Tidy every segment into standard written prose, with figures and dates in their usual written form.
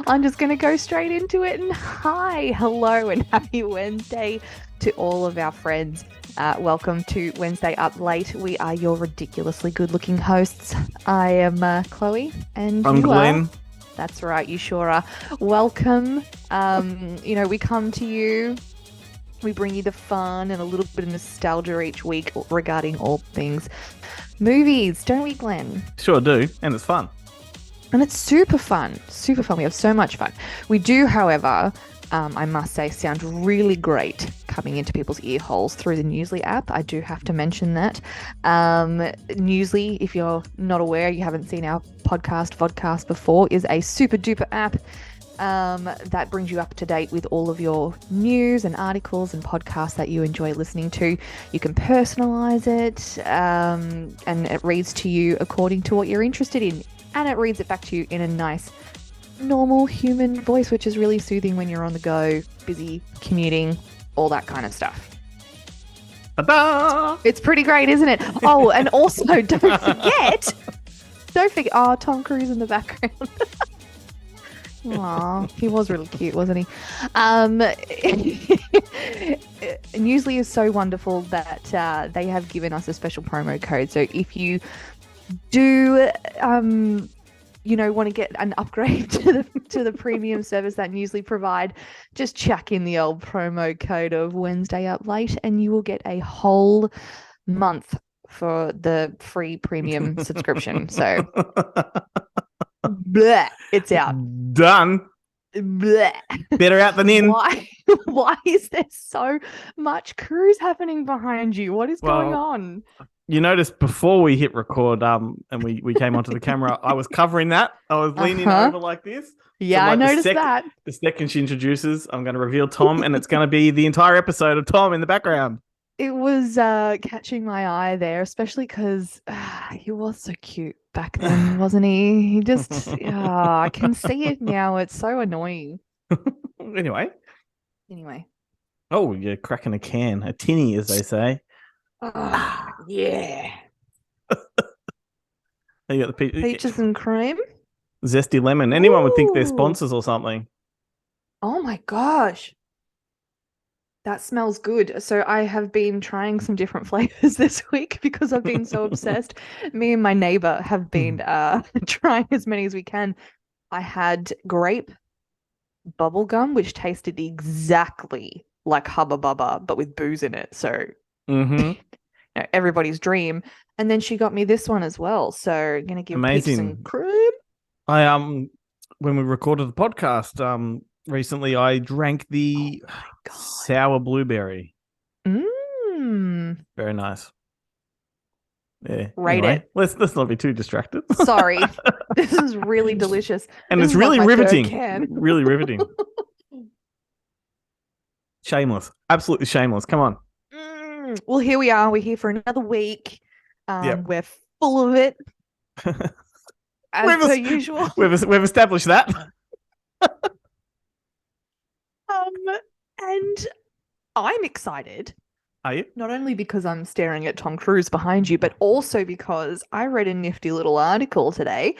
I'm just going to go straight into it. And hi, hello, and happy Wednesday to all of our friends. Welcome to Wednesday Up Late. We are your ridiculously good-looking hosts. I am Chloe, and I'm you Glenn. are. That's right, you sure are. Welcome. We come to you. We bring you the fun and a little bit of nostalgia each week regarding all things movies, don't we, Glenn? Sure do, and it's fun. And it's super fun. Super fun. We have so much fun. We do, however, I must say, sound really great coming into people's ear holes through the Newsly app. I do have to mention that. Newsly, if you're not aware, you haven't seen our vodcast before, is a super duper app that brings you up to date with all of your news and articles and podcasts that you enjoy listening to. You can personalize it, and it reads to you according to what you're interested in. And it reads it back to you in a nice, normal human voice, which is really soothing when you're on the go, busy, commuting, all that kind of stuff. Ta-da! It's pretty great, isn't it? Oh, and also don't forget, Tom Cruise in the background. Aw, he was really cute, wasn't he? Newsly is so wonderful that they have given us a special promo code. So if you do want to get an upgrade to the premium service that Newsly provide, just chuck in the old promo code of Wednesday Up Late and you will get a whole month for the free premium subscription. So bleh, it's out. Done. Bleh. Better out than in. Why is there so much cruise happening behind you? What is going on? You noticed before we hit record, and we came onto the camera, I was covering that. I was leaning over like this. Yeah, so, I noticed that. The second she introduces, I'm going to reveal Tom, and it's going to be the entire episode of Tom in the background. It was catching my eye there, especially because he was so cute back then, wasn't he? He just, I can see it now. It's so annoying. Anyway. Oh, you're cracking a can, a tinny, as they say. Yeah. You got the peaches and cream, zesty lemon. Anyone would think they're sponsors or something. Oh my gosh, that smells good. So I have been trying some different flavors this week because I've been so obsessed. Me and my neighbor have been trying as many as we can. I had grape bubblegum, which tasted exactly like Hubba Bubba, but with booze in it. So everybody's dream. And then she got me this one as well. So I'm gonna give peaches and cream. I when we recorded the podcast recently, I drank the sour blueberry. Very nice. Yeah. Rate it. Let's not be too distracted. Sorry. This is really delicious. And this it's really riveting. Really riveting. Shameless. Absolutely shameless. Come on. Well, here we are. We're here for another week. We're full of it. As per usual. We've established that. And I'm excited. Are you? Not only because I'm staring at Tom Cruise behind you, but also because I read a nifty little article today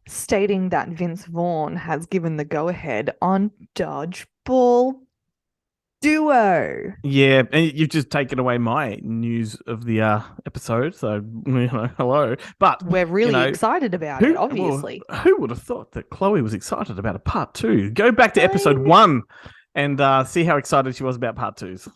stating that Vince Vaughn has given the go-ahead on Dodgeball Duo. Yeah, and you've just taken away my news of the episode, so hello. But we're really excited about it, obviously. Well, who would have thought that Chloe was excited about a part 2? Go back to episode 1 and see how excited she was about part 2s.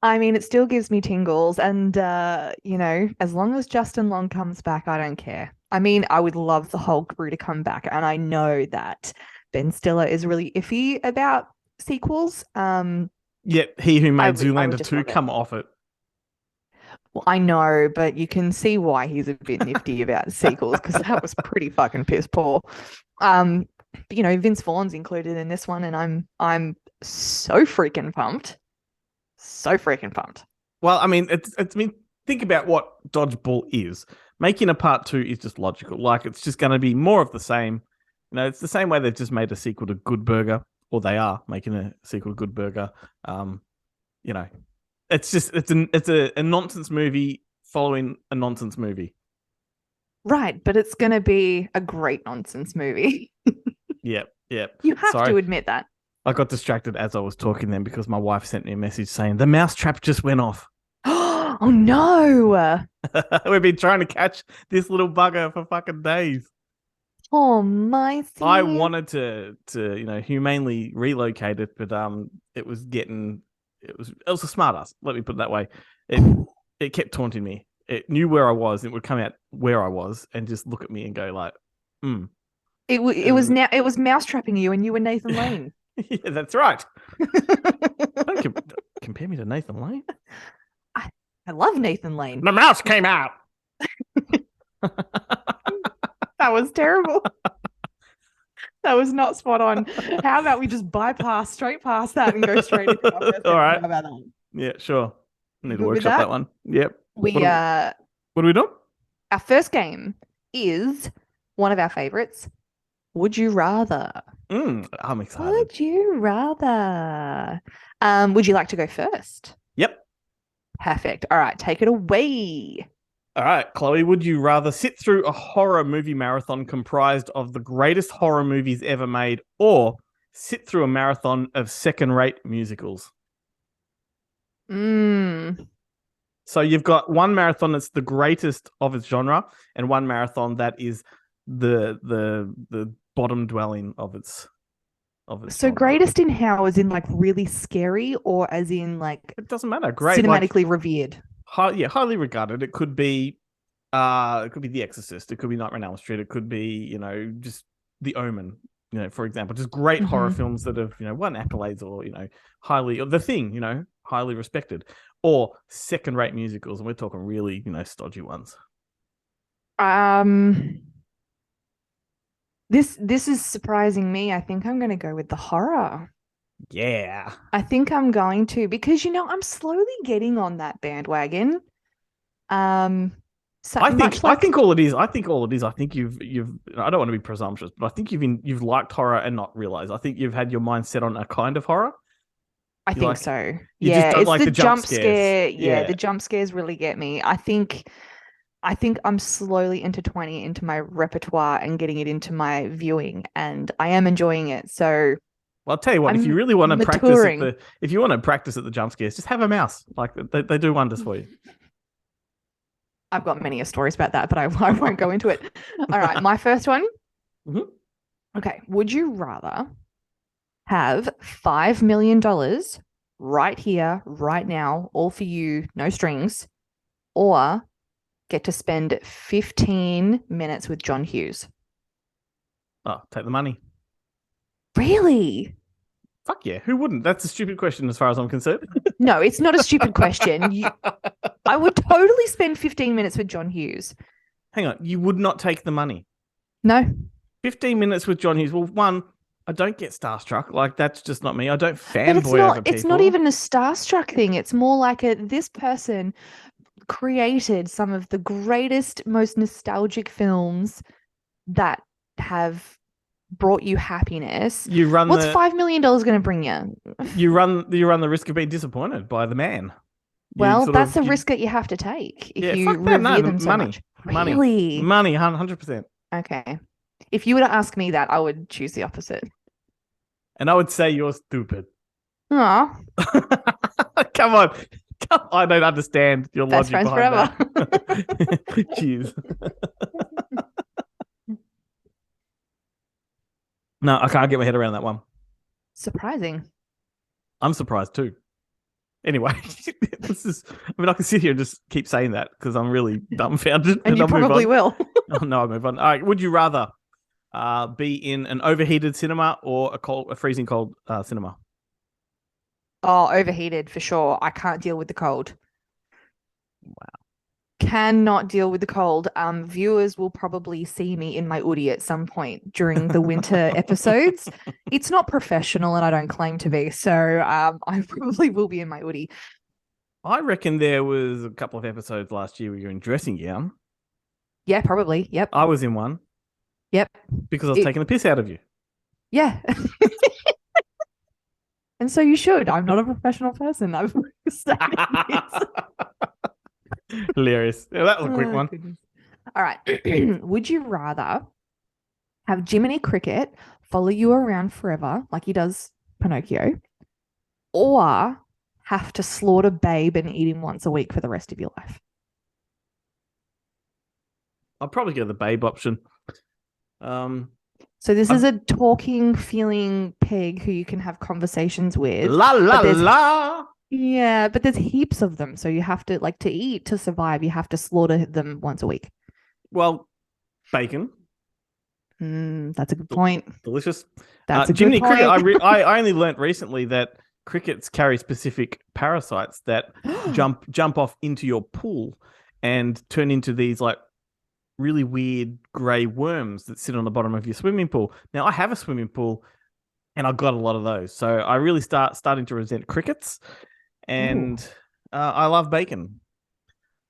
I mean, it still gives me tingles, and as long as Justin Long comes back, I don't care. I mean, I would love the whole crew to come back, and I know that Ben Stiller is really iffy about sequels. Yet he who made Zoolander 2 come off it. Well, I know, but you can see why he's a bit nifty about sequels, because that was pretty fucking piss poor. Vince Vaughn's included in this one, and I'm so freaking pumped. So freaking pumped. Well, I mean, think about what Dodgeball is. Making a part 2 is just logical. Like, it's just going to be more of the same. It's the same way they've just made a sequel to Good Burger. Or they are making a sequel to Good Burger. It's a nonsense movie following a nonsense movie. Right, but it's going to be a great nonsense movie. Yep, yep. You have Sorry, to admit that. I got distracted as I was talking then because my wife sent me a message saying the mouse trap just went off. Oh no. We've been trying to catch this little bugger for fucking days. Oh my I see. wanted to humanely relocate it, but it was a smart ass. Let me put it that way. It kept taunting me. It knew where I was. It would come out where I was and just look at me and go like, hmm. It was mouse trapping you, and you were Nathan Lane. Yeah, that's right. Don't compare me to Nathan Lane. I love Nathan Lane. The mouse came out. That was terrible. That was not spot on. How about we just straight past that and go straight into our first All game? right. How about that? Yeah, sure. I need to Good with workshop that that? one. Yep. We What are we doing? our first game is one of our favorites. Would you rather? I'm excited. Would you rather? Would you like to go first? Yep. Perfect. All right, take it away. All right, Chloe, would you rather sit through a horror movie marathon comprised of the greatest horror movies ever made or sit through a marathon of second-rate musicals? So you've got one marathon that's the greatest of its genre and one marathon that is the bottom dwelling of its So genre. greatest in how, as in like really scary, or as in like It doesn't matter. Great, cinematically revered? highly regarded. It could be The Exorcist. It could be Nightmare on Elm Street. It could be, just The Omen, for example. Just great horror films that have, won accolades or, or The Thing, highly respected. Or second-rate musicals, and we're talking really, stodgy ones. This is surprising me. I think I'm going to go with the horror. Yeah. I think I'm going to, because I'm slowly getting on that bandwagon. So I think all it is. I think you've. I don't want to be presumptuous, but I think you've liked horror and not realized. I think you've had your mind set on a kind of horror. I think so. You Yeah, just don't it's like the the jump scares. scare. Yeah, Yeah. the jump scares really get me. I think I'm slowly intertwining it into my repertoire and getting it into my viewing, and I am enjoying it. So Well, I'll tell you what. If you I'm really want to maturing. practice at the jump scares, just have a mouse. Like they do wonders for you. I've got many stories about that, but I won't go into it. All right, my first one. Mhm. Okay, would you rather have $5 million right here, right now, all for you, no strings, or get to spend 15 minutes with John Hughes? Oh, take the money. Really? Fuck yeah. Who wouldn't? That's a stupid question as far as I'm concerned. No, it's not a stupid question. I would totally spend 15 minutes with John Hughes. Hang on. You would not take the money. No. 15 minutes with John Hughes. Well, one, I don't get starstruck. Like, that's just not me. I don't But fanboy over people. it's not even a starstruck thing. It's more like this person created some of the greatest, most nostalgic films that have brought you happiness. What's $5 million going to bring you? You run the risk of being disappointed by the man. Well, that's a risk that you have to take if you revere them so much. Really? Money, 100%. Okay. If you were to ask me that, I would choose the opposite. And I would say you're stupid. Aw. Come on. I don't understand your Best logic friends behind forever. that. Cheers. No, I can't get my head around that one. Surprising. I'm surprised too. Anyway, I can sit here and just keep saying that because I'm really dumbfounded. And you I'll probably will. Oh, no, I'll move on. All right, would you rather be in an overheated cinema or a freezing cold cinema? Oh, overheated for sure. I can't deal with the cold. Wow. Cannot deal with the cold. Viewers will probably see me in my hoodie at some point during the winter episodes. It's not professional, and I don't claim to be. So I probably will be in my hoodie. I reckon there was a couple of episodes last year where you're in dressing gown. Yeah, probably. Yep. I was in one. Yep. Because I was taking the piss out of you. Yeah. And so you should. I'm not a professional person. I'm Hilarious. Yeah, that was a quick one. Goodness. All right. Would you rather Have Jiminy Cricket follow you around forever, like he does Pinocchio, or have to slaughter Babe and eat him once a week for the rest of your life? I'll probably go the Babe option. Um, So this is I've, a talking, feeling pig who you can have conversations with. la la But there's la. yeah, but there's heaps of them. So you have to like to eat to survive, you have to slaughter them once a week. Well, bacon, That's a good point. delicious. That's a good Jiminy cricket. point. I only learnt recently that crickets carry specific parasites that jump off into your pool and turn into these like really weird grey worms that sit on the bottom of your swimming pool. Now I have a swimming pool and I got a lot of those, so I really starting to resent crickets, Ooh, and I love bacon.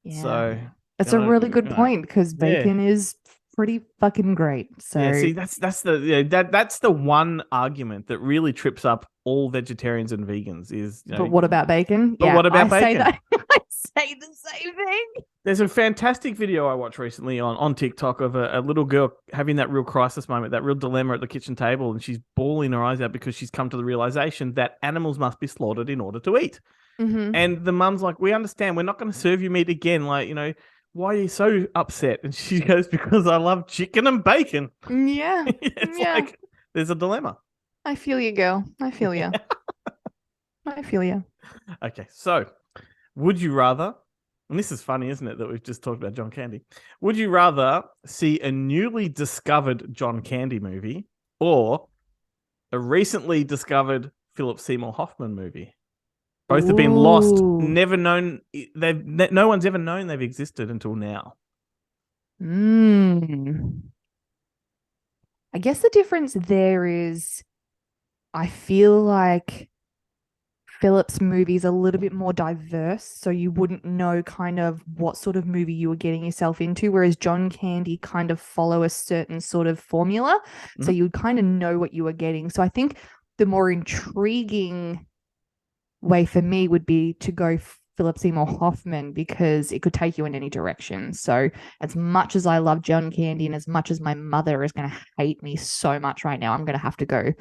yeah. So It's a really good uh, point because yeah. bacon is pretty fucking great. Yeah, So, see, that's the that's the one argument that really trips up all vegetarians and vegans is, but what about bacon? but Yeah, what about I say bacon? that. I say the same thing. There's a fantastic video I watched recently on TikTok of a little girl having that real crisis moment, that real dilemma at the kitchen table, and she's bawling her eyes out because she's come to the realization that animals must be slaughtered in order to eat. Mm-hmm. And the mum's like, "We understand. We're not going to serve you meat again. Like, why are you so upset?" And she goes, "Because I love chicken and bacon." Yeah, It's yeah. like there's a dilemma. I feel you, girl. I feel you. I feel you. Okay, so would you rather, and this is funny, isn't it, that we've just talked about John Candy? Would you rather see a newly discovered John Candy movie or a recently discovered Philip Seymour Hoffman movie? Both have been lost, Ooh. never known. No one's ever known they've existed until now. Mm. I guess the difference there is I feel like Philip's movie is a little bit more diverse, so you wouldn't know kind of what sort of movie you were getting yourself into, whereas John Candy kind of follow a certain sort of formula, so Mhm. you would kind of know what you were getting. So I think the more intriguing way for me would be to go Philip Seymour Hoffman because it could take you in any direction. So as much as I love John Candy and as much as my mother is going to hate me so much right now, I'm going to have to go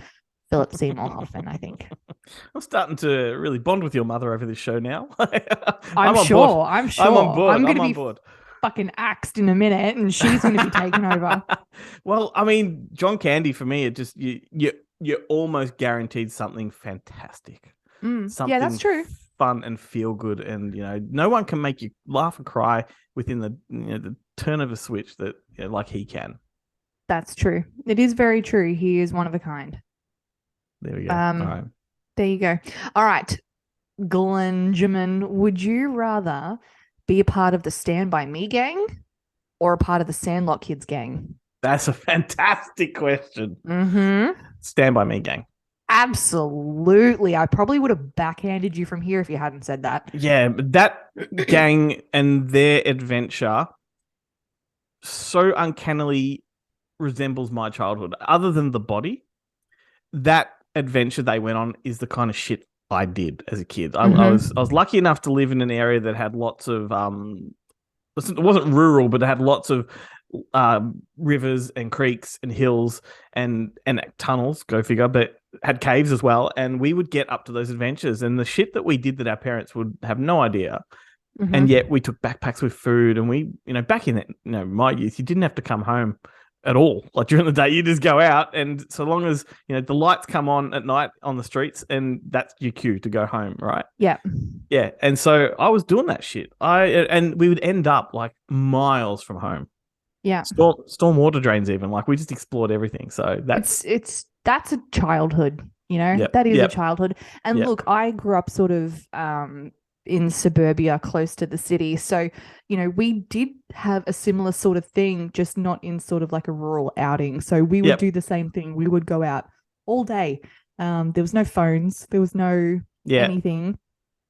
Philip Seymour Hoffman, I think. I'm starting to really bond with your mother over this show now. I'm I'm on board. sure. I'm I'm on sure. board. I'm going I'm to on be board. fucking axed in a minute and she's going to be taken over. Well, I mean, John Candy for me, it just you're almost guaranteed something fantastic, Yeah, that's something true. fun and feel good, and no one can make you laugh and cry within the turn of a switch that like he can. That's true. It is very true. He is one of a kind. There we go. All right. There you go. All right, Glenjamin, would you rather be a part of the Stand By Me gang or a part of the Sandlot Kids gang? That's a fantastic question. Mm-hmm. Stand by me, gang. Absolutely. I probably would have backhanded you from here if you hadn't said that. Yeah, that gang and their adventure so uncannily resembles my childhood. Other than the body, that adventure they went on is the kind of shit I did as a kid. I was lucky enough to live in an area that had lots of it wasn't rural, but it had lots of rivers and creeks and hills and tunnels. Go figure, but had caves as well. And we would get up to those adventures and the shit that we did that our parents would have no idea. And yet we took backpacks with food, and we, back in my youth, you didn't have to come home at all. Like during the day, you just go out, and so long as the lights come on at night on the streets, and that's your cue to go home, right? Yeah. Yeah, and so I was doing that shit. And we would end up like miles from home. Yeah. Storm water drains, even like we just explored everything. So that's a childhood, Yep, that is a yep, childhood. And yep. look, I grew up sort of in suburbia close to the city. So, we did have a similar sort of thing, just not in sort of like a rural outing. So we would Yep. do the same thing. We would go out all day. There was no phones, there was no anything.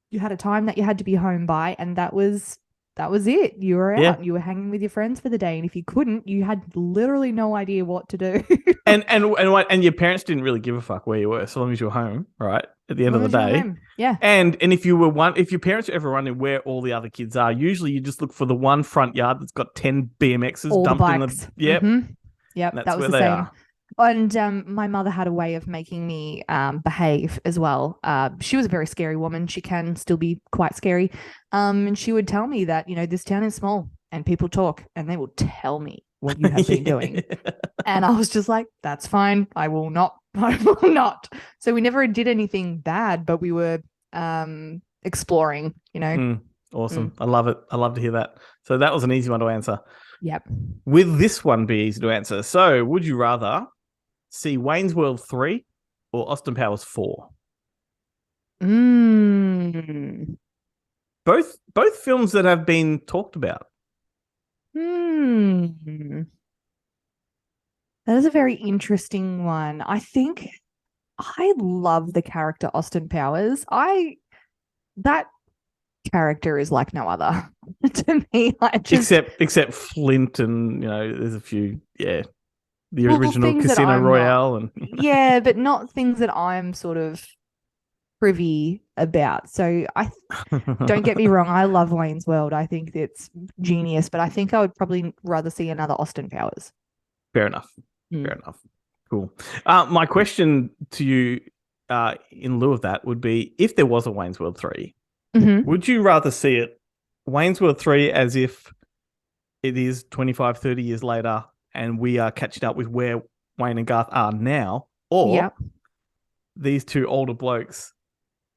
You had a time that you had to be home by, and that was it. You were out. Yeah. You were hanging with your friends for the day, and if you couldn't, you had literally no idea what to do. And your parents didn't really give a fuck where you were, so long as you were home, right? At the end of the day. Yeah. And if if your parents are ever wondering where all the other kids are, usually you just look for the one front yard that's got 10 BMXs All the dumped in bikes. Yep. Mm-hmm. Yep, that That's was where the they same. are. And my mother had a way of making me behave as well. She was a very scary woman. She can still be quite scary. And she would tell me that, this town is small and people talk and they will tell me what you have been doing. And I was just like, that's fine. I will not. I will not. So we never did anything bad, but we were exploring, Awesome. I love it. I love to hear that. So that was an easy one to answer. Yep. With this one be easy to answer. So would you rather see Wayne's World 3 or Austin Powers 4? Both films that have been talked about. That is a very interesting one. I think I love the character Austin Powers. That character is like no other to me. Except Flint and there's a few the original things that Casino I'm not, Royale and yeah, but not things that I'm sort of privy about. So don't get me wrong, I love Wayne's World. I think it's genius, but I think I would probably rather see another Austin Powers. Fair enough. Fair enough. Cool. My question to you, in lieu of that, would be: if there was a Wayne's World 3, would you rather see it Wayne's World 3 as if it is 25, 30 years later and we are catching up with where Wayne and Garth are now, or these two older blokes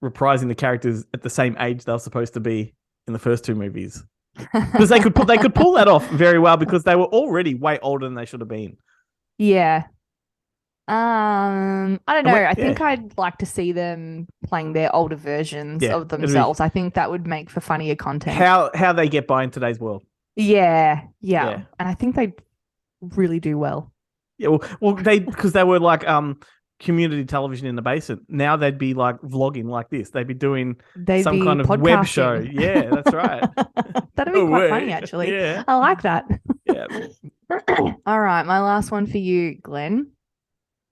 reprising the characters at the same age they were supposed to be in the first two movies? Because they could pull that off very well because they were already way older than they should have been. Yeah. I don't know. I think I'd like to see them playing their older versions of themselves. I think that would make for funnier content. How they get by in today's world. Yeah. And I think they really do well. Yeah, well, because they were like community television in the basement. Now they'd be like vlogging like this. They'd be doing some kind of web show. Yeah, that's right. That'd be quite funny, actually. Yeah, I like that. Yeah. All right, my last one for you, Glenn.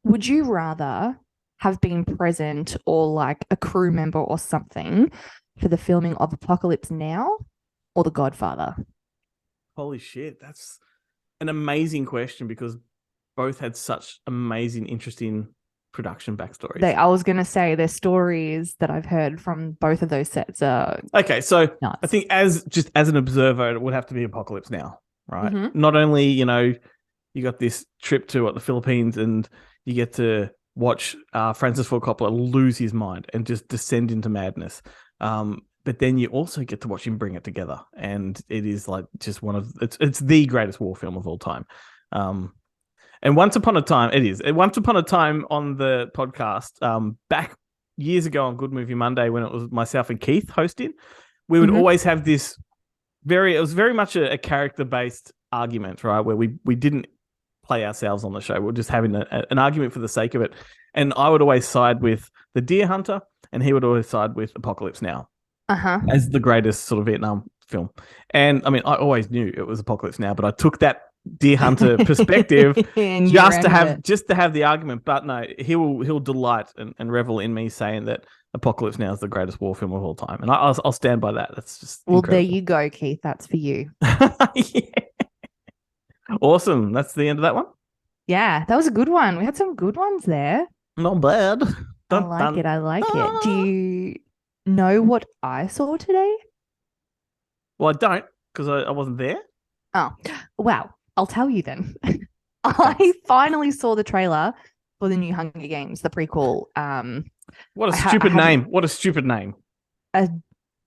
Would you rather have been present or like a crew member or something for the filming of Apocalypse Now or The Godfather? Holy shit, that's an amazing question because both had such amazing, interesting production backstories. I was going to say their stories that I've heard from both of those sets are okay. So nuts. I think as an observer, it would have to be Apocalypse Now, right? Mm-hmm. Not only you got this trip to the Philippines and you get to watch Francis Ford Coppola lose his mind and just descend into madness. But then you also get to watch him bring it together, and it is like just it's the greatest war film of all time. And Once Upon a Time, it is. Once Upon a Time on the podcast, back years ago on Good Movie Monday when it was myself and Keith hosting, we would always have this it was very much a character-based argument, right? Where we didn't play ourselves on the show. We're just having an argument for the sake of it. And I would always side with The Deer Hunter, and he would always side with Apocalypse Now as the greatest sort of Vietnam film. And I mean, I always knew it was Apocalypse Now, but I took that Deer Hunter perspective just to have the argument. But no, he'll delight and revel in me saying that Apocalypse Now is the greatest war film of all time, and I'll stand by that. That's just incredible. There you go, Keith. That's for you. Yeah. Awesome. That's the end of that one. Yeah, that was a good one. We had some good ones there. Not bad. I like it. Do you know what I saw today? Well, I don't because I wasn't there. Oh, wow. I'll tell you then. I finally saw the trailer for the new Hunger Games, the prequel. What a stupid name. What a stupid name. A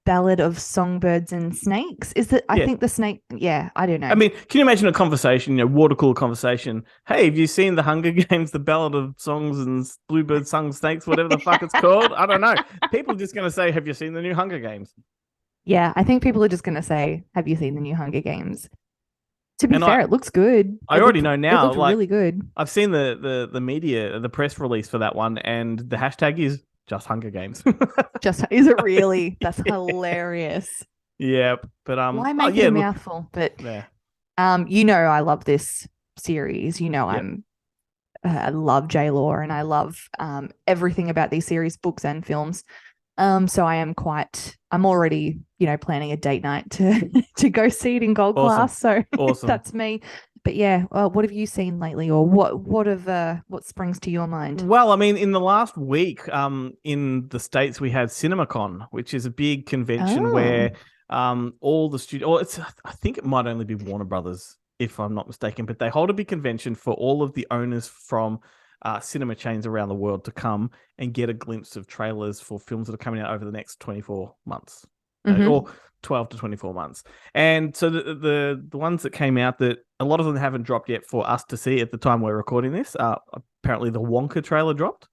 Ballad of Songbirds and Snakes. Is it? I think the snake. Yeah, I don't know. I mean, can you imagine a conversation, water cooler conversation? Hey, have you seen the Hunger Games, the Ballad of Songs and Bluebird Sung Snakes, whatever the fuck it's called? I don't know. People are just going to say, have you seen the new Hunger Games? Yeah, I think people are just going to say, have you seen the new Hunger Games? To be fair, it looks good. I already know now. It looks really good. I've seen the media, the press release for that one, and the hashtag is just Hunger Games. Is it really? That's hilarious. Yeah, but why make it a mouthful? But I love this series. I love J Law, and I love everything about these series, books and films. So I'm already, planning a date night to go see it in Gold Class. So awesome. That's me. But yeah, what have you seen lately, or what springs to your mind? Well, I mean, in the last week, in the States, we had CinemaCon, which is a big convention Oh. where all the studio, or it's, I think it might only be Warner Brothers, if I'm not mistaken, but they hold a big convention for all of the owners from cinema chains around the world to come and get a glimpse of trailers for films that are coming out over the next 24 months, Mm-hmm. or 12 to 24 months. And so the ones that came out, that a lot of them haven't dropped yet for us to see at the time we're recording this. Apparently the Wonka trailer dropped.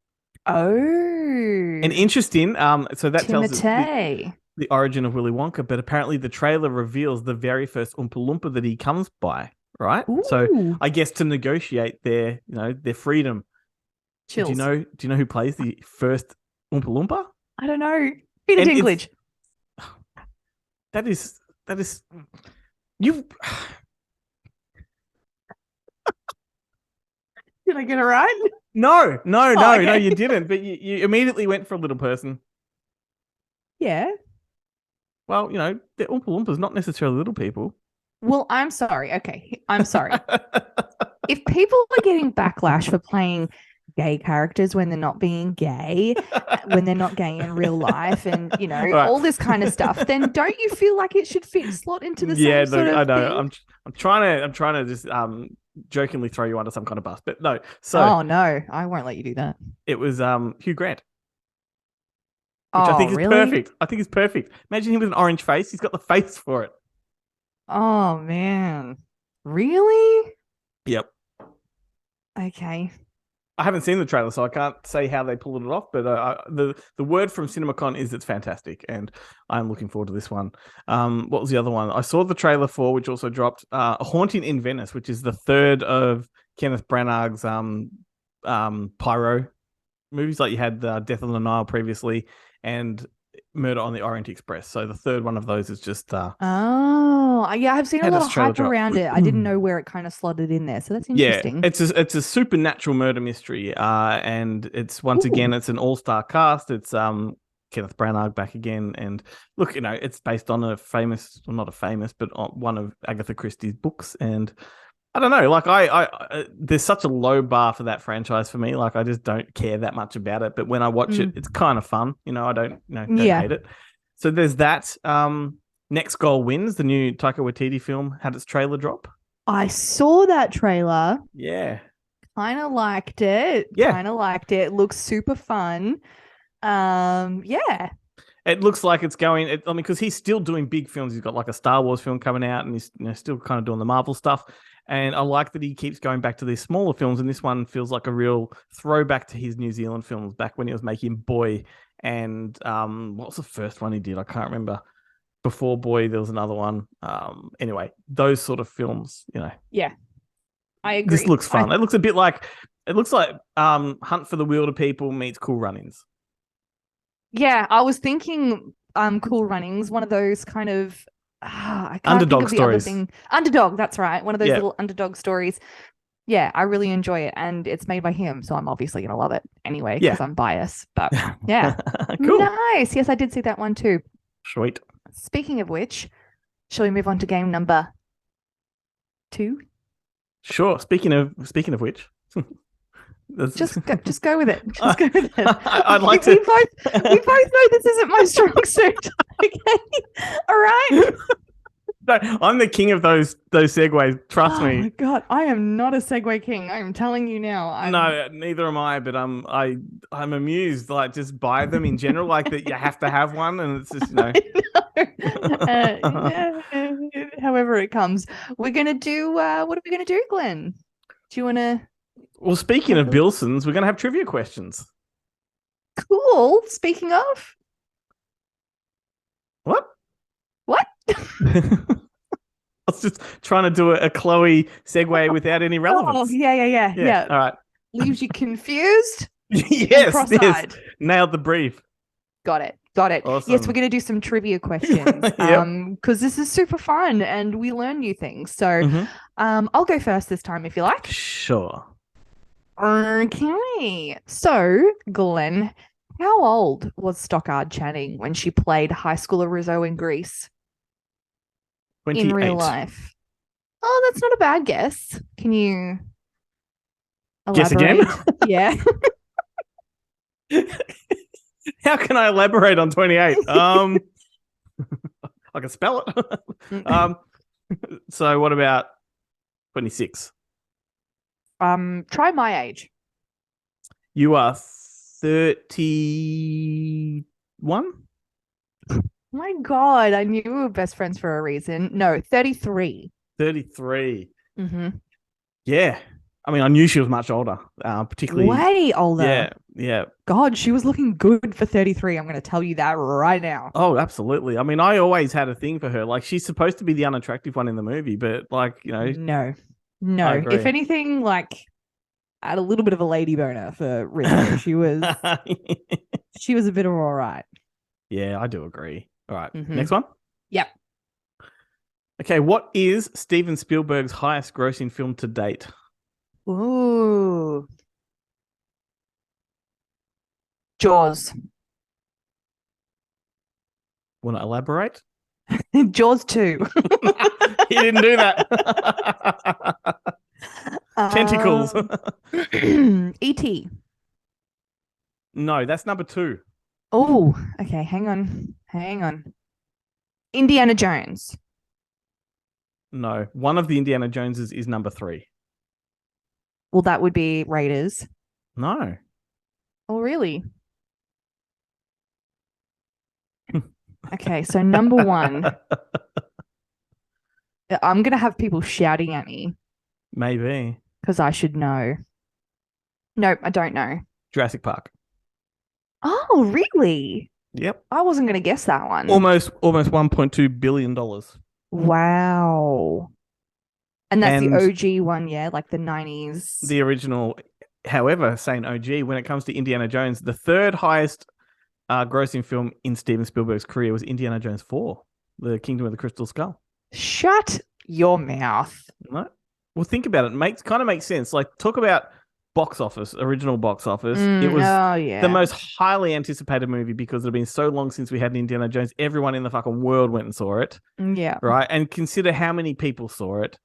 And Oh, interesting, so that tells us Timotei. the origin of Willy Wonka, but apparently the trailer reveals the very first Oompa Loompa that he comes by, right? So Ooh, I guess to negotiate their freedom. chills. Do you know who plays the first Oompa Loompa? I don't know. Peter And it's Dinklage. that is you. Did I get it right? No, no, Oh, no, no, okay. you didn't. But you immediately went for a little person. Yeah. Well, the Oompa Loompas not necessarily little people. Well, I'm sorry. Okay. I'm sorry. If people are getting backlash for playing gay characters when they're not being gay, when they're not gay in real life, and All right. all this kind of stuff, then don't you feel like it should fit slot into the Yeah, same sort look, I of know. thing? I'm trying to just jokingly throw you under some kind of bus, but no. So Oh no, I won't let you do that. it was Hugh Grant, which I Oh, think is really? perfect. I think it's perfect. Imagine him with an orange face. He's got the face for it. Oh man. Really? Yep. Okay. I haven't seen the trailer, so I can't say how they pulled it off. But the word from CinemaCon is it's fantastic, and I'm looking forward to this one. What was the other one? I saw the trailer for, which also dropped, A Haunting in Venice, which is the third of Kenneth Branagh's Pyro movies. Like you had Death on the Nile previously, and Murder on the Orient Express. So the third one of those is just Oh, yeah, I've seen a had lot its of trailer hype drop. around it. I didn't know where it kind of slotted in there. So that's Yeah, interesting. it's a supernatural murder mystery, and it's once again Ooh. it's an all star cast. It's Kenneth Branagh back again, and look, it's based on a famous, well, not a famous, but on one of Agatha Christie's books, and I don't know, like there's such a low bar for that franchise for me. Like I just don't care that much about it, but when I watch it, it's Mm. kind of fun. I don't Yeah. hate it. So there's that. Next Goal Wins, the new Taika Waititi film, had its trailer drop. I saw that trailer. Yeah, Kind of liked it. yeah. Kind of liked it. Looks super fun. Yeah. It looks like it's going. I mean, because he's still doing big films. He's got like a Star Wars film coming out, and he's still kind of doing the Marvel stuff. And I like that he keeps going back to these smaller films. And this one feels like a real throwback to his New Zealand films back when he was making Boy. And what was the first one he did? I can't remember. Before Boy, there was another one. Anyway, those sort of films. Yeah. I This agree. looks fun. It looks a bit like Hunt for the Wilder People meets Cool Runnings. Yeah, I was thinking Cool Runnings, one of those kind of I can't think Underdog of the other stories. thing. Underdog, that's right. One of those Yeah, little underdog stories. Yeah, I really enjoy it, and it's made by him, so I'm obviously gonna love it anyway yeah. because I'm biased. But yeah, Cool. nice. Yes, I did see that one too. Sweet. Speaking of which, shall we move on to game number 2? Sure. Speaking of which, Just go with it. Just go with it. I'd like to. We both know this isn't my strong suit. Okay, all right. No, I'm the king of those segways. Trust Oh my me. god, I am not a Segway king. I am telling you now. No, neither am I. But I'm amused. Like just by them in general. Like that you have to have one, and it's just Yeah, however it comes. We're gonna do. What are we gonna do, Glenn? Do you want to? Well, speaking of Bilsons, we're gonna have trivia questions. Cool. Speaking of, What? what? I was just trying to do a Chloe segue without any Oh, relevance. yeah. All right. Leaves you confused and Yes. cross-eyed. Nailed the brief. Got it. Awesome. Yes, we're going to do some trivia questions. Yep. Because this is super fun and we learn new things. So, I'll go first this time if you like. Sure. Okay. So, Glenn, how old was Stockard Channing when she played High Schooler Rizzo in Greece in 28. real life? Oh, that's not a bad guess. Can you Guess again. elaborate? Yeah. How can I elaborate on 28? I can spell it. So what about 26? Try my age. You are 31? My God, I knew we were best friends for a reason. No, 33. 33. Mm-hmm. Yeah. I mean, I knew she was much older, particularly. Way older. Yeah. Yeah. God, she was looking good for 33. I'm going to tell you that right now. Oh, absolutely. I mean, I always had a thing for her. Like, she's supposed to be the unattractive one in the movie, but, like, No, I no. If agree. anything, like, I had a little bit of a lady boner for Ripley. She was a bit of all right. Yeah, I do agree. All right. Mm-hmm. Next one. Yep. Okay. What is Steven Spielberg's highest grossing film to date? Ooh. Jaws. Want to elaborate? Jaws 2. He didn't do that. Tentacles. E.T. No, that's number 2. Oh, okay. Hang on. Hang on. Indiana Jones. No, one of the Indiana Joneses is number 3. Well, that would be Raiders. No. Oh, really? Okay, so number 1. I'm going to have people shouting at me Maybe. because I should know. Nope, I don't know. Jurassic Park. Oh, really? Yep. I wasn't going to guess that one. Almost $1.2 billion. Wow. And that's the And OG one, yeah, like the 90s. the original, however, saying OG, when it comes to Indiana Jones, the third highest grossing film in Steven Spielberg's career was Indiana Jones 4, The Kingdom of the Crystal Skull. Shut your mouth. No? Well, think about it. Kind of makes sense. Like, talk about box office, original box office. It was Oh, yeah. the most highly anticipated movie because it had been so long since we had an Indiana Jones. Everyone in the fucking world went and saw it. Yeah. Right? And consider how many people saw it.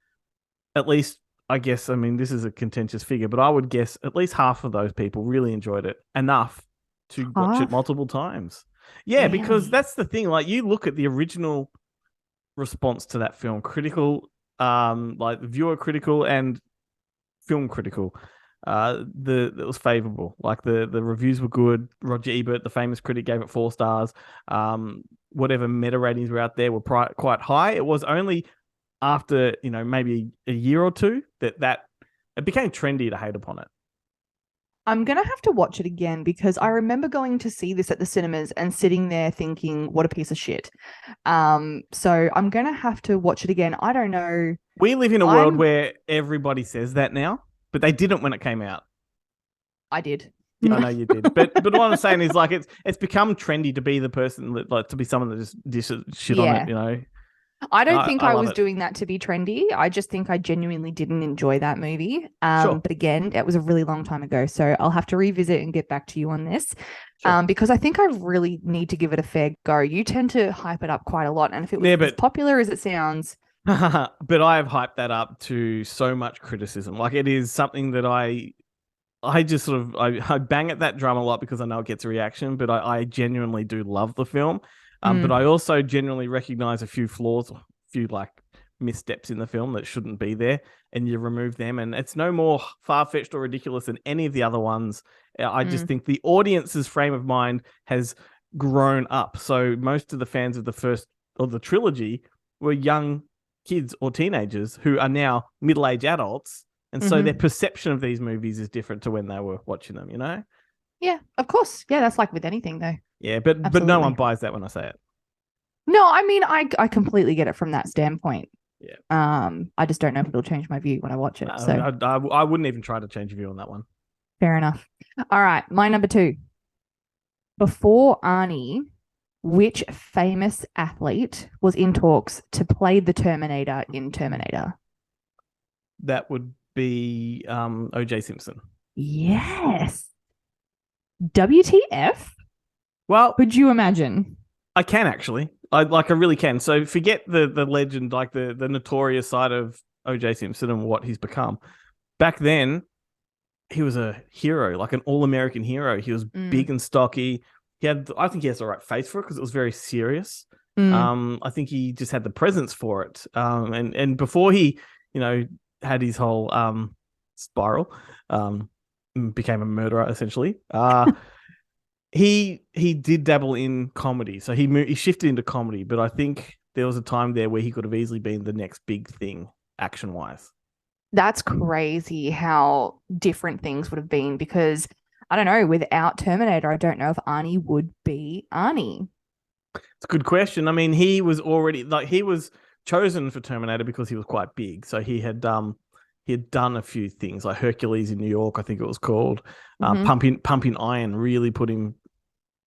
At least, I guess, I mean, this is a contentious figure, but I would guess at least half of those people really enjoyed it enough to watch it multiple times. Yeah, because that's the thing. Like, you look at the original response to that film, critical, like viewer critical and film critical. It was favorable. Like, the reviews were good. Roger Ebert, the famous critic, gave it 4 stars. Whatever meta ratings were out there were quite high. It was only after, maybe a year or two that it became trendy to hate upon it. I'm going to have to watch it again because I remember going to see this at the cinemas and sitting there thinking, what a piece of shit. So I'm going to have to watch it again. I don't know. We live in a world where everybody says that now, but they didn't when it came out. I did. Yeah, I know you did. But what I'm saying is, like, it's become trendy to be the person that, like, to be someone that just dishes shit on it, I don't think I was it. doing that to be trendy. I just think I genuinely didn't enjoy that movie. Sure. But again, it was a really long time ago. So I'll have to revisit and get back to you on this. Sure. Because I think I really need to give it a fair go. You tend to hype it up quite a lot. And if it was as popular as it sounds. But I have hyped that up to so much criticism. Like, it is something that I just sort of, I bang at that drum a lot because I know it gets a reaction, but I genuinely do love the film. But I also genuinely recognize a few flaws, a few, like, missteps in the film that shouldn't be there, and you remove them, and it's no more far-fetched or ridiculous than any of the other ones. I just think the audience's frame of mind has grown up. So most of the fans of the trilogy were young kids or teenagers who are now middle-aged adults, and so their perception of these movies is different to when they were watching them, Yeah, of course. Yeah, that's like with anything, though. Yeah, but no one buys that when I say it. No, I mean, I completely get it from that standpoint. Yeah. I just don't know if it'll change my view when I watch it. So I wouldn't even try to change your view on that one. Fair enough. All right, my number 2. Before Arnie, which famous athlete was in talks to play the Terminator in Terminator? That would be O.J. Simpson. Yes. WTF? Well, could you imagine? I can actually. I really can. So forget the legend, like the notorious side of O.J. Simpson and what he's become. Back then, he was a hero, like an all-American hero. He was Mm, big and stocky. I think he has the right face for it because it was very serious. mm. I think he just had the presence for it. And before he, had his whole spiral, became a murderer essentially. He did dabble in comedy, so he shifted into comedy. But I think there was a time there where he could have easily been the next big thing, action wise. That's crazy how different things would have been because I don't know, without Terminator, I don't know if Arnie would be Arnie. It's a good question. I mean, he was already like he was chosen for Terminator because he was quite big. So he had done a few things like Hercules in New York, I think it was called. Hmm. Pumping Iron really put him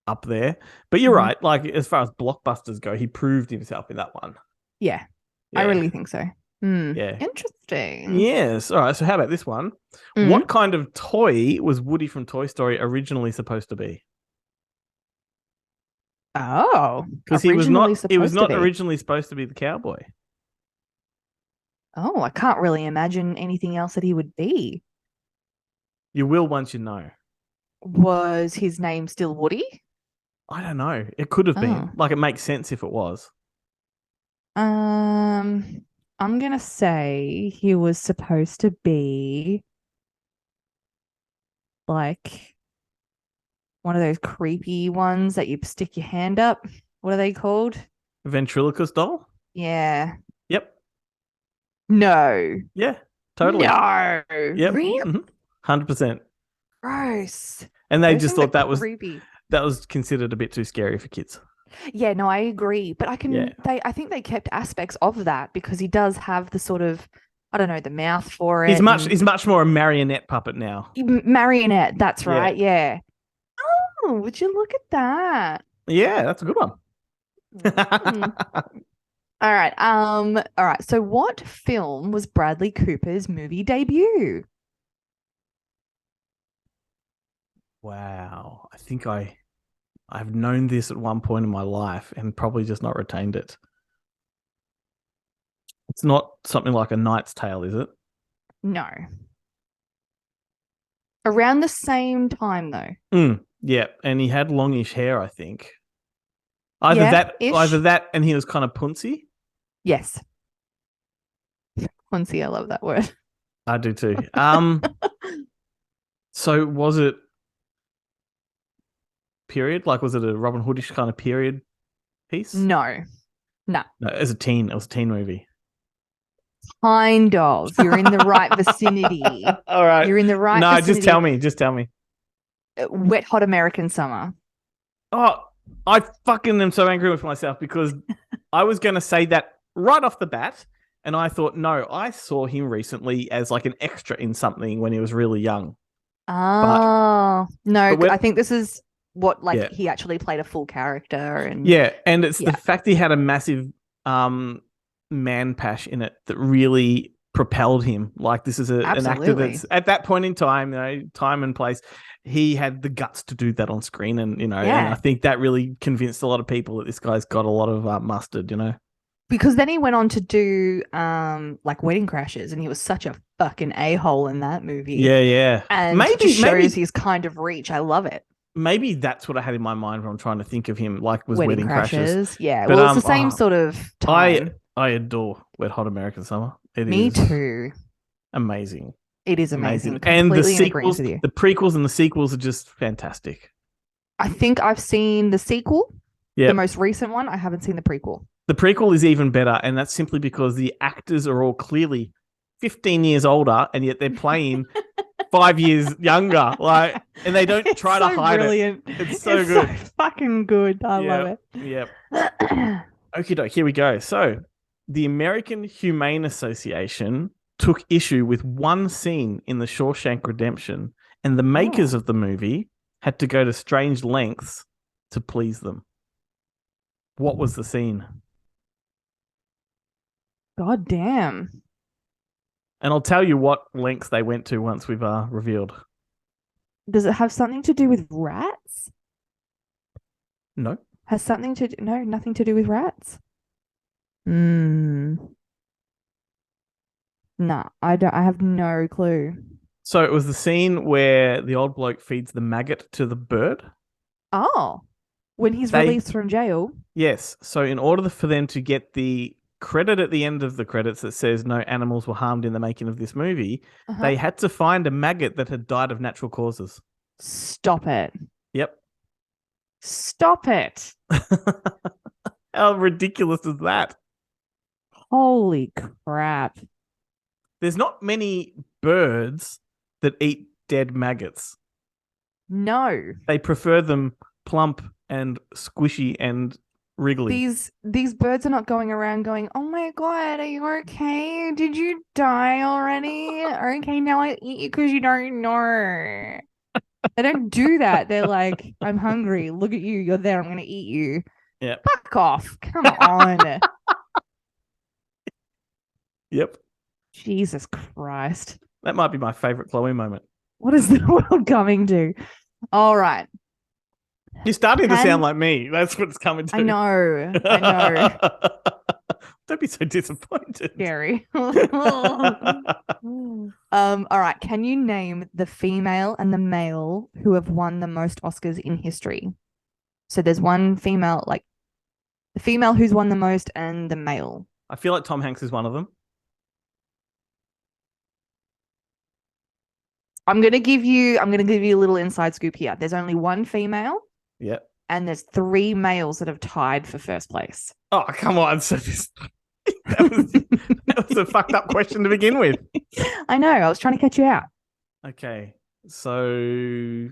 up there. But you're Hmm. right. Like as far as blockbusters go, he proved himself in that one. Yeah, I Yeah, really think so. Hmm. yeah. Interesting. Yes. All right. So how about this one? What Mm. kind of toy was Woody from Toy Story originally supposed to be? Oh, Because he was originally not. He was supposed to not be. originally supposed to be the cowboy. Oh, I can't really imagine anything else that he would be. You will once you know. Was his name still Woody? I don't know. It could have Oh. been. Like it makes sense if it was. Um, I'm gonna say he was supposed to be like one of those creepy ones that you stick your hand up. What are they called? Ventriloquist doll? Yeah. Yep. No. Yeah. Totally. No. Yep. Really? 100%. Gross. And they Those just things are thought creepy. that was considered a bit too scary for kids. Yeah, no, I agree. But Yeah. I think they kept aspects of that because he does have the sort of, I don't know, the mouth for He's it much and he's much more a marionette puppet now. marionette. That's Yeah. right. Yeah. Oh, would you look at that? Yeah, that's a good one. Mm. All right. So what film was Bradley Cooper's movie debut? Wow. I think I've known this at one point in my life and probably just not retained it. It's not something like A Knight's Tale, is it? No. Around the same time though. Yeah, and he had longish hair, I think. Yeah, Either ish. that, and he was kind of puncy. Yes. Quincy, I love that word. I do too. So was it period? Like, was it a Robin Hoodish kind of period piece? No. No. No, as a teen, it was a teen movie. Kind of. You're in the right vicinity. All right. You're in the right No, just tell vicinity. me. Just tell me. Wet hot American summer. Oh, I fucking am so angry with myself because I was going to say that right off the bat. And I thought, no, I saw him recently as like an extra in something when he was really young. But, Oh, no, but when, I think this is what like yeah, he actually played a full character and yeah. And it's the yeah, fact he had a massive man pash in it that really propelled him. Like this is an actor absolutely. that's at that point in time, time and place, he had the guts to do that on screen, and I Yeah. think that really convinced a lot of people that this guy's got a lot of mustard. Because then he went on to do like Wedding Crashers and he was such a fucking a-hole in that movie. Yeah, yeah. And Maybe, just shows maybe, his kind of reach. I love it. maybe that's what I had in my mind when I'm trying to think of him. Like was Wedding Wedding Crashers, Crashers. Yeah. but Well, it's the same sort of I time. I adore Wet Hot American Summer. It Me is too. amazing. It is Amazing. amazing. And the Completely in agreement sequels, with you. the prequels and the sequels are just fantastic. I think I've seen the sequel, the Yep. most recent one. I haven't seen the prequel. The prequel is even better, and that's simply because the actors are all clearly 15 years older, and yet they're playing 5 years younger. Like, and they don't It's try to so hide it. brilliant. It's so It's so good. fucking good. I love Yep. it. Yep. Okay, doke. Here we go. So, the American Humane Association took issue with one scene in The Shawshank Redemption, and the makers Oh, of the movie had to go to strange lengths to please them. What was the scene? god damn. And I'll tell you what lengths they went to once we've revealed. Does it have something to do with rats? No. Has something to do, no, nothing to do with rats. Hmm. Nah, I don't. I have no clue. So it was the scene where the old bloke feeds the maggot to the bird. Oh, when he's They released from jail. Yes. So in order for them to get the credit at the end of the credits that says no animals were harmed in the making of this movie, Uh-huh. they had to find a maggot that had died of natural causes. Stop it. Yep. Stop it. How ridiculous is that? Holy crap. There's not many birds that eat dead maggots. No. They prefer them plump and squishy and wriggly. These birds are not going around going, "Oh my God, are you okay? Did you die already? Okay, now I eat you because you don't know." They don't do that. They're like, "I'm hungry. Look at you. You're there. I'm going to eat you." Yeah. Fuck off. Come on. Yep. Jesus Christ. That might be my favorite Chloe moment. What is the world coming to? All right. You're starting to sound Can like me. That's what it's coming to. I know. I know. Don't be so disappointed. Scary. All right. Can you name the female and the male who have won the most Oscars in history? So there's one female, like the female who's won the most and the male. I feel like Tom Hanks is one of them. I'm gonna give you a little inside scoop here. There's only one female Yep. and there's three males that have tied for first place. Oh, come on. So that was a fucked up question to begin with. I know. I was trying to catch you out. Okay. So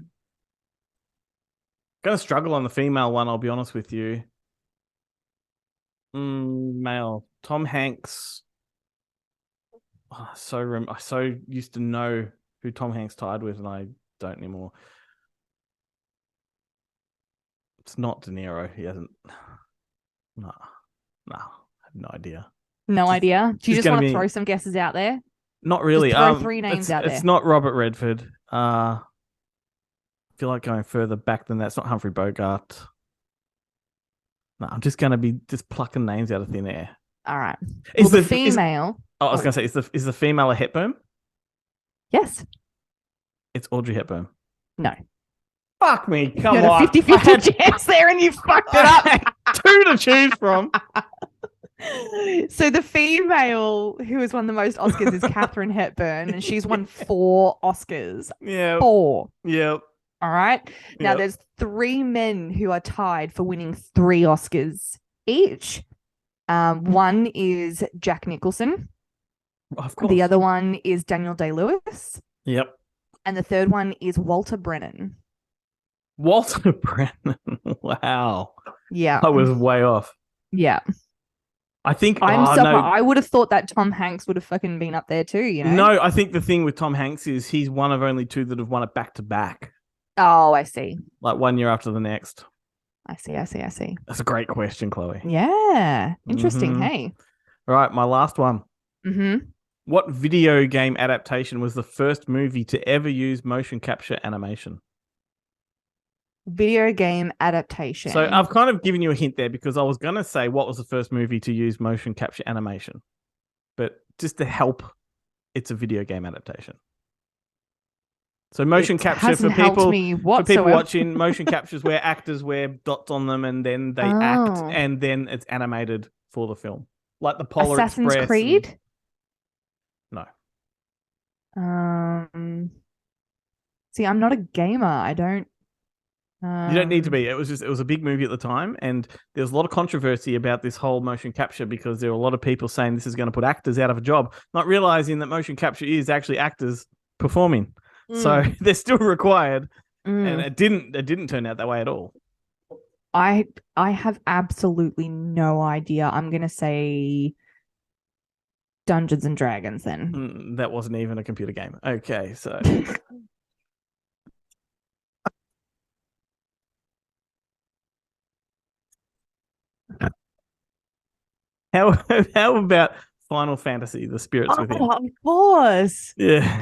gonna struggle on the female one, I'll be honest with you. Male. Tom Hanks. Oh, I so used to know who Tom Hanks tied with, and I don't anymore. It's not De Niro. He hasn't. No, no, I have no idea. No idea. Do you just want to be throw some guesses out there? not really. Just throw three names out there. It's not Robert Redford. I feel like going further back than that. It's not Humphrey Bogart. No, I'm just gonna be just plucking names out of thin air. All right. Is Well, the the female? I was gonna say, is the female a Hepburn? Yes. It's Audrey Hepburn. No. Fuck me, come You had on. a 50-50 chance there and you fucked it up. Two to choose from. So the female who has won the most Oscars is Katharine Hepburn, and she's won 4 Oscars. Yeah. 4. Yep. All right. Now Yep. there's 3 men who are tied for winning 3 Oscars each. One is Jack Nicholson. Of course. The other one is Daniel Day-Lewis. Yep. And the third one is Walter Brennan. Walter Brennan. Wow. Yeah. I was way off. Yeah. I think I'm oh, so no. I would have thought that Tom Hanks would have fucking been up there too, you know? No, I think the thing with Tom Hanks is he's one of only 2 that have won it back to back, Oh, I see. like one year after the next. I see. That's a great question, Chloe. Yeah. Interesting. Mhm. Hey. All right, my last one. Mm-hmm. What video game adaptation was the first movie to ever use motion capture animation? Video game adaptation. So I've kind of given you a hint there because I was going to say what was the first movie to use motion capture animation. But just to help, it's a video game adaptation. So motion capture for people watching, motion captures where actors wear dots on them and then they act and then it's animated for the film. Like the Polar Assassin's Express. Creed? No. See, I'm not a gamer. I don't. You don't need to be. It was a big movie at the time, and there was a lot of controversy about this whole motion capture because there were a lot of people saying this is going to put actors out of a job, not realizing that motion capture is actually actors performing. So they're still required, and it didn't turn out that way at all. I have absolutely no idea. I'm gonna say Dungeons and Dragons then. That wasn't even a computer game. Okay, so how about Final Fantasy, The Spirits Within? Of course. Yeah.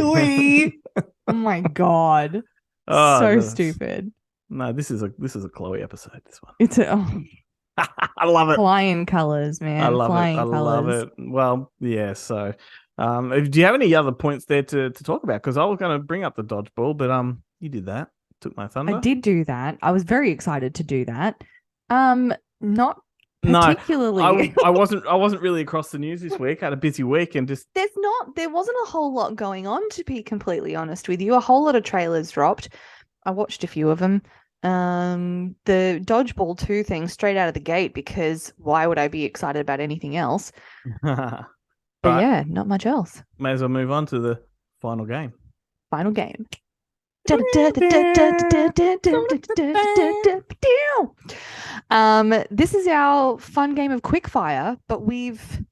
Oh my god. So stupid. No, this is a Chloe episode, this one. It's I love it. Flying colors, man. I love Flying it. I colors. love it. Well, yeah, so Do you have any other points there to talk about? Because I was going to bring up the dodgeball, but you did that. Took my I thunder. did do that. I was very excited to do that. Not No, particularly. I wasn't really across the news this week. I had a busy week and just There wasn't a whole lot going on, to be completely honest with you. A whole lot of trailers dropped. I watched a few of them. The Dodgeball 2 thing straight out of the gate, because why would I be excited about anything else? But right. yeah, not much else. May as well move on to the final game. Final game. This is our fun game of quickfire, but we've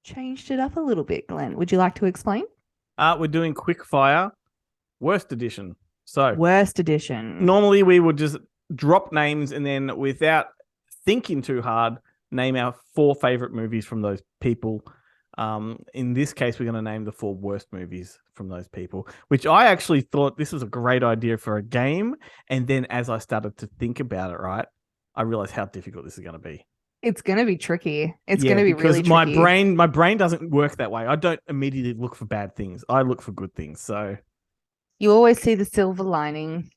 changed it up a little bit, Glenn. Would you like to explain? We're doing quick fire worst edition. So Worst edition. normally we would just drop names and then without thinking too hard, name our 4 favorite movies from those people. In this case, we're going to name the 4 worst movies from those people, which I actually thought this was a great idea for a game. And then as I started to think about it, right, I realized how difficult this is going to be. It's going to be tricky. It's going to be really tricky. My brain doesn't work that way. I don't immediately look for bad things. I look for good things. So you always see the silver lining.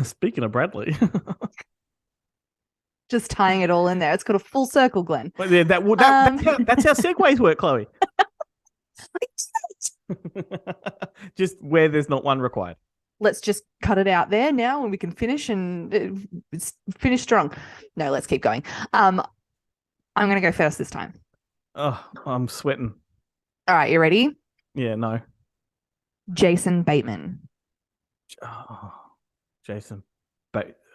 speaking of Bradley, just tying it all in there. It's got a full circle, Glenn. But yeah, that's how segways work, Chloe. Just where there's not one required. Let's just cut it out there now, and we can finish and finish strong. No, let's keep going. I'm going to go first this time. Oh, I'm sweating. All right, you ready? Yeah, no. Jason Bateman. Oh, Jason.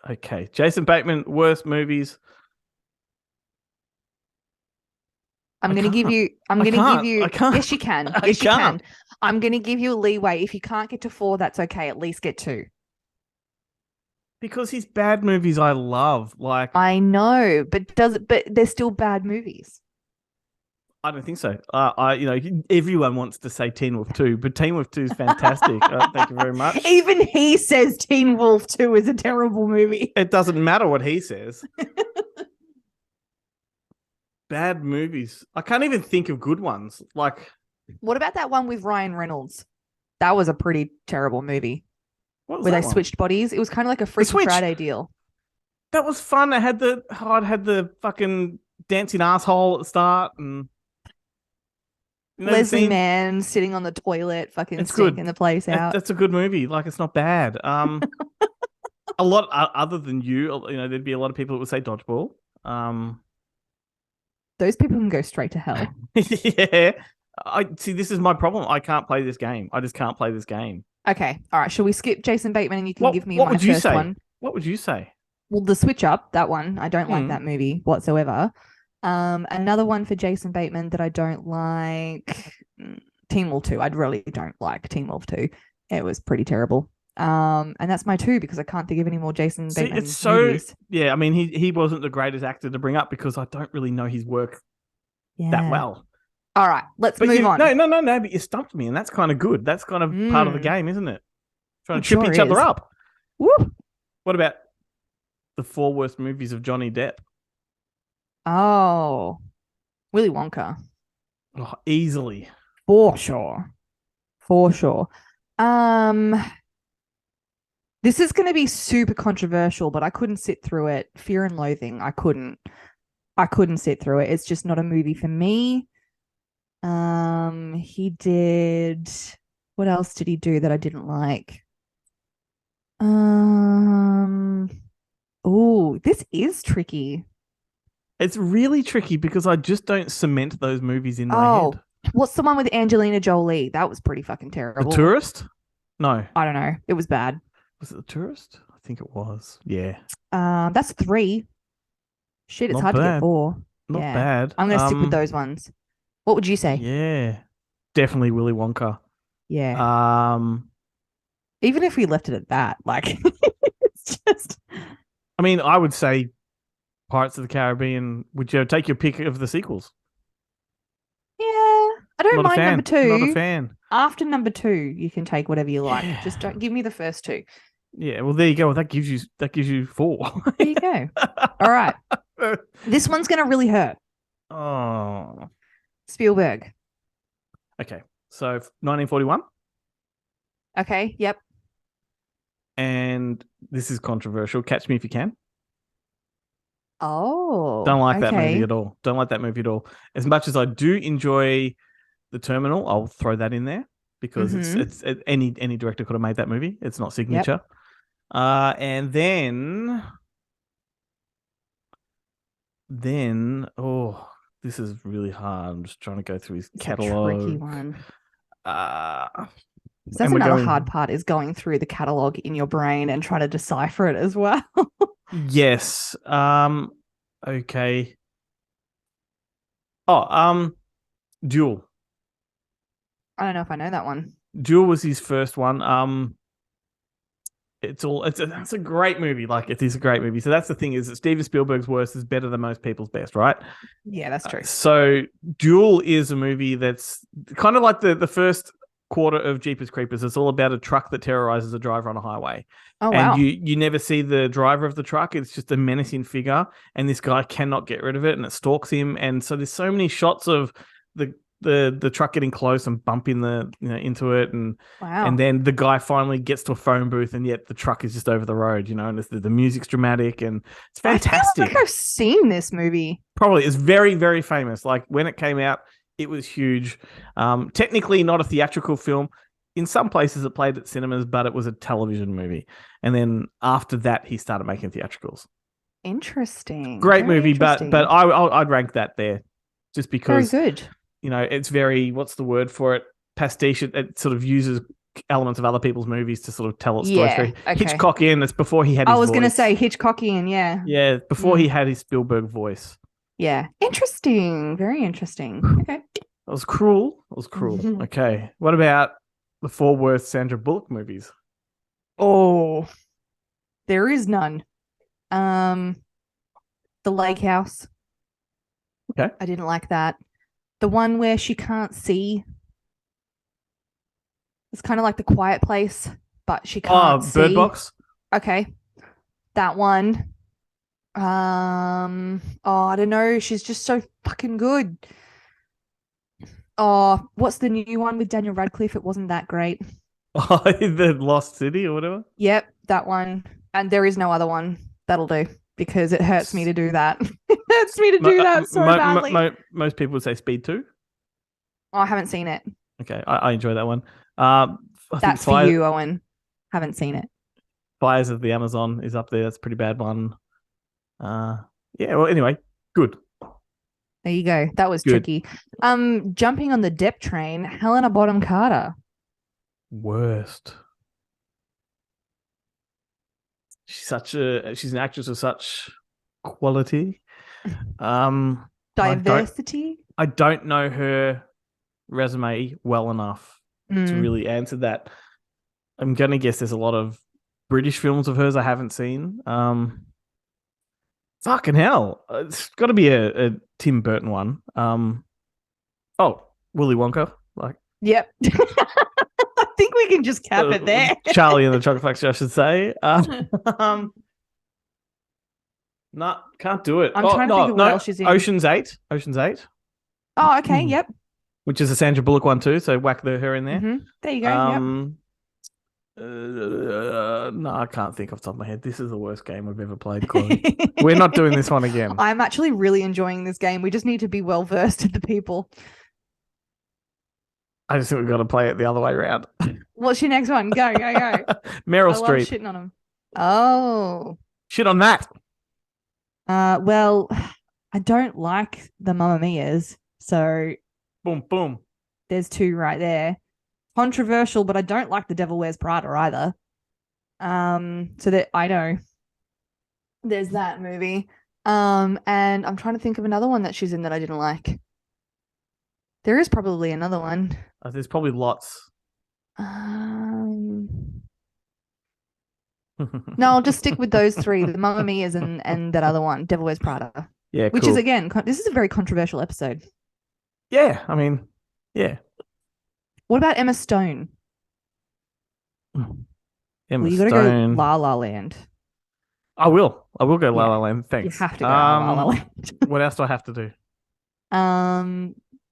Okay, Jason Bateman, worst movies. I'm going to give you. I can't. Yes, you can. Yes, you can. I'm going to give you a leeway. If you can't get to 4, that's okay. At least get 2. Because his bad movies I love. Like I know, but they're still bad movies. I don't think so. Everyone wants to say Teen Wolf 2, but Teen Wolf 2 is fantastic. Thank you very much. Even he says Teen Wolf 2 is a terrible movie. It doesn't matter what he says. Bad movies. I can't even think of good ones. Like, what about that one with Ryan Reynolds? That was a pretty terrible movie. Where they switched bodies. It was kind of like a Freaky Friday deal. That was fun. It had the fucking dancing asshole at the start and Leslie Mann sitting on the toilet, fucking stinking the place out. That's a good movie. Like, it's not bad. A lot other than there'd be a lot of people that would say Dodgeball. Those people can go straight to hell. Yeah. I see. This is my problem. I can't play this game. I just can't play this game. Okay. All right. Shall we skip Jason Bateman and you can give me my first one? What would you say? Well, the switch up, that one. I don't like that movie whatsoever. Another one for Jason Bateman that I don't like, Teen Wolf 2. I really don't like Teen Wolf 2. It was pretty terrible. And that's my 2 because I can't think of any more Jason Bateman movies. Yeah, I mean, he wasn't the greatest actor to bring up because I don't really know his work that well. All right, let's move on. No, but you stumped me, and that's kind of good. That's kind of part of the game, isn't it? Trying to trip each other up. Woo! What about the 4 worst movies of Johnny Depp? Oh, Willy Wonka. Oh, easily. For sure. This is going to be super controversial, but I couldn't sit through it. Fear and Loathing. I couldn't sit through it. It's just not a movie for me. He did. What else did he do that I didn't like? Oh, this is tricky. It's really tricky because I just don't cement those movies in my head. What's the one with Angelina Jolie? That was pretty fucking terrible. The Tourist? No. I don't know. It was bad. Was it The Tourist? I think it was. Yeah. That's 3. Shit, it's Not hard to bad. get 4. Not bad. I'm going to stick with those ones. What would you say? Yeah. Definitely Willy Wonka. Yeah. Even if we left it at that, like, it's just... I mean, I would say Pirates of the Caribbean. Would you take your pick of the sequels? Yeah. I don't mind number 2. Not a fan. After number 2, you can take whatever you like. Yeah. Just don't give me the first 2. Yeah, well, there you go. Well, that gives you 4. There you go. All right. This one's going to really hurt. Oh. Spielberg. Okay, so 1941, Okay. Yep. and this is controversial. Catch Me If You Can. Don't Oh, like that movie okay. at all. Don't like that movie at all. As much as I do enjoy The Terminal, I'll throw that in there because Mm-hmm. any director could have made that movie. It's not Yep. signature. And then oh, this is really hard. I'm just trying to go through his It's a tricky catalog. one. Uh, So that's and we're another hard going. part is going through the catalog in your brain and trying to decipher it as well. Yes. Okay. Oh, Duel. I don't know if I know that one. Duel was his first one. It's a great movie. Like it is a great movie. So that's the thing is that Steven Spielberg's worst is better than most people's best, right? Yeah, that's true. So Duel is a movie that's kind of like the first quarter of Jeepers Creepers. It's all about a truck that terrorizes a driver on a highway, Oh and wow. you never see the driver of the truck. It's just a menacing figure, and this guy cannot get rid of it, and it stalks him. And so there's so many shots of the the truck getting close and bumping into it, and Wow. then the guy finally gets to a phone booth, and yet the truck is just over the road, and the music's dramatic and it's I feel like fantastic. I've seen this movie. Probably is very, very famous. Like when it came out, it was huge. Technically not a theatrical film. In some places it played at cinemas, but it was a television movie. And then after that, he started making theatricals. Interesting. Great Very movie, but interesting. I'd rank that there, just Very because good. it's very, what's the word for it? Pastiche. It sort of uses elements of other people's movies to sort of tell its story. It's Yeah. very Okay. Hitchcockian. It's before he had I his was gonna voice. say Hitchcockian. Yeah. Yeah, before he Mm. had his Spielberg voice. Yeah. Interesting. Very interesting. Okay. That was cruel. That was cruel. Okay. What about the four worst Sandra Bullock movies? Oh, there is none. Um, The Lake House. Okay. I didn't like that. The one where she can't see. It's kind of like The Quiet Place, but she Oh, can't Bird see. Box. Okay. That one. Oh, I don't know. She's just so fucking good. Oh, what's the new one with Daniel Radcliffe? It wasn't that great. Oh, the Lost City or whatever. Yep, that one. And there is no other one. That'll do because it hurts me to do that. It hurts me to do that so badly. Most people would say Speed 2. Oh, I haven't seen it. Okay, I enjoy that one. I think That's for you, Owen. Haven't seen it. Fires of the Amazon is up there. That's a pretty bad one. Uh, yeah. Well, anyway, good, There you go. That was good. tricky. Jumping on the Depp train, Helena Bonham Carter. Worst. She's an actress of such quality. And Diversity. I don't know her resume well enough to Mm. really answer that. I'm gonna guess there's a lot of British films of hers I haven't seen. Fucking hell, it's got to be a Tim Burton one. Oh, Willy Wonka, like Yep. I think we can just cap it there. Charlie and the Chocolate Factory, I should say. Um, no, can't do it. I'm Oh trying to think no, of what no, else she's in. Ocean's 8, Ocean's 8, Oh, okay. Yep. which is a Sandra Bullock one too. So whack her in there. There you go. Yep. No, I can't think off the top of my head. This is the worst game we've ever played, Chloe. We're not doing this one again. I'm actually really enjoying this game. We just need to be well versed in the people. I just think we've got to play it the other way around. What's your next one? Go, go, go. Meryl I love Streep. shitting on them. Oh. Shit on that. Well, I don't like the Mamma Mia's, so Boom, boom. there's two right there. Controversial, but I don't like The Devil Wears Prada either. So that I know there's that movie. And I'm trying to think of another one that she's in that I didn't like. There is probably another one. There's probably lots. No, I'll just stick with those three: the Mamma Mia's and that other one, Devil Wears Prada. Yeah, which cool. is again, this is a very controversial episode. Yeah, I mean, yeah. What about Emma Stone? Emma Well, you got to go La La Land. I will go La La Land. Thanks. You have to go La La Land. What else do I have to do?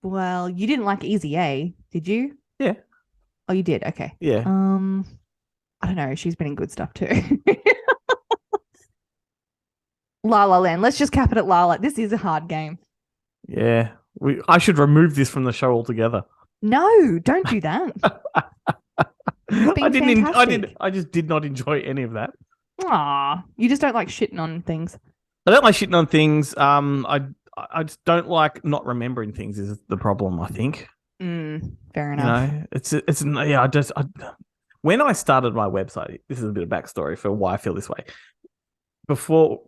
Well, you didn't like Easy A. Did you? Yeah. Oh, you did. Okay. Yeah. I don't know. She's been in good stuff too. La La Land. Let's just cap it at La La. This is a hard game. Yeah. I should remove this from the show altogether. No, don't do that. It's been fantastic. I just did not enjoy any of that. Aw, you just don't like shitting on things. I don't like shitting on things. I just don't like not remembering things is the problem, I think. Fair enough. When I started my website, this is a bit of backstory for why I feel this way. Before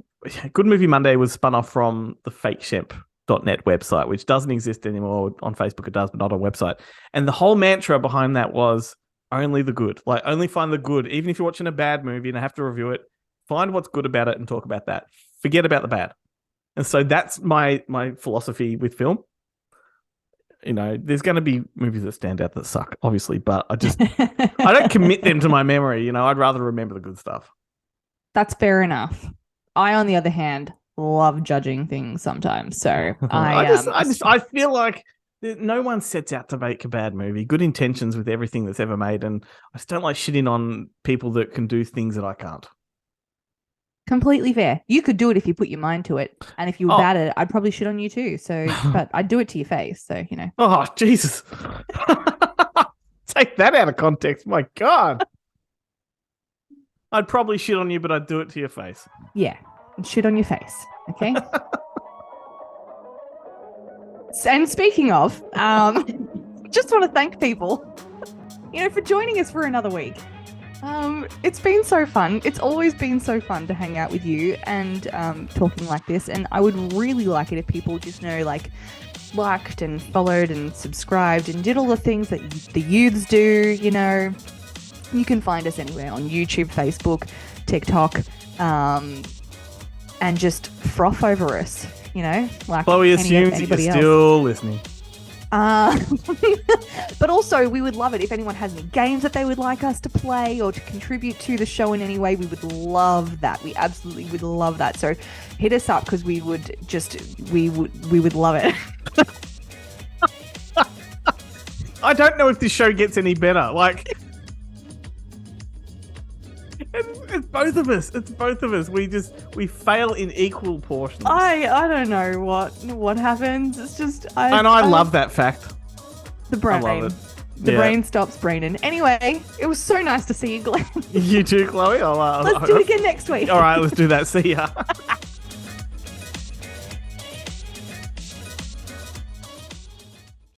Good Movie Monday was spun off from the fakeshemp.net website, which doesn't exist anymore. On Facebook it does, but not on website. And the whole mantra behind that was only the good. Like, only find the good. Even if you're watching a bad movie and I have to review it, find what's good about it and talk about that. Forget about the bad. And so that's my philosophy with film. You know, there's going to be movies that stand out that suck, obviously, but I don't commit them to my memory. You know, I'd rather remember the good stuff. That's fair enough. I, on the other hand, love judging things sometimes. So I feel like no one sets out to make a bad movie. Good intentions with everything that's ever made, and I just don't like shitting on people that can do things that I can't. Completely fair. You could do it if you put your mind to it, and if you were bad at it, I'd probably shit on you too. So, but I'd do it to your face. So, you know. Oh, Jesus! Take that out of context. My God. I'd probably shit on you, but I'd do it to your face. Yeah, shit on your face. Okay. And speaking of, just want to thank people, for joining us for another week. It's been so fun. It's always been so fun to hang out with you and talking like this. And I would really like it if people just liked and followed and subscribed and did all the things that the youths do. You can find us anywhere on YouTube, Facebook, TikTok, and just froth over us. Like Chloe assumes that you're still listening. But also, we would love it if anyone has any games that they would like us to play or to contribute to the show in any way. We would love that. We absolutely would love that. So hit us up because we would love it. I don't know if this show gets any better. It's both of us. It's both of us. We fail in equal portions. I don't know what happens. It's just I love that fact. The brain. I love it. The brain stops braining. Anyway, it was so nice to see you, Glenn. You too, Chloe. Let's do it again next week. All right, let's do that. See ya.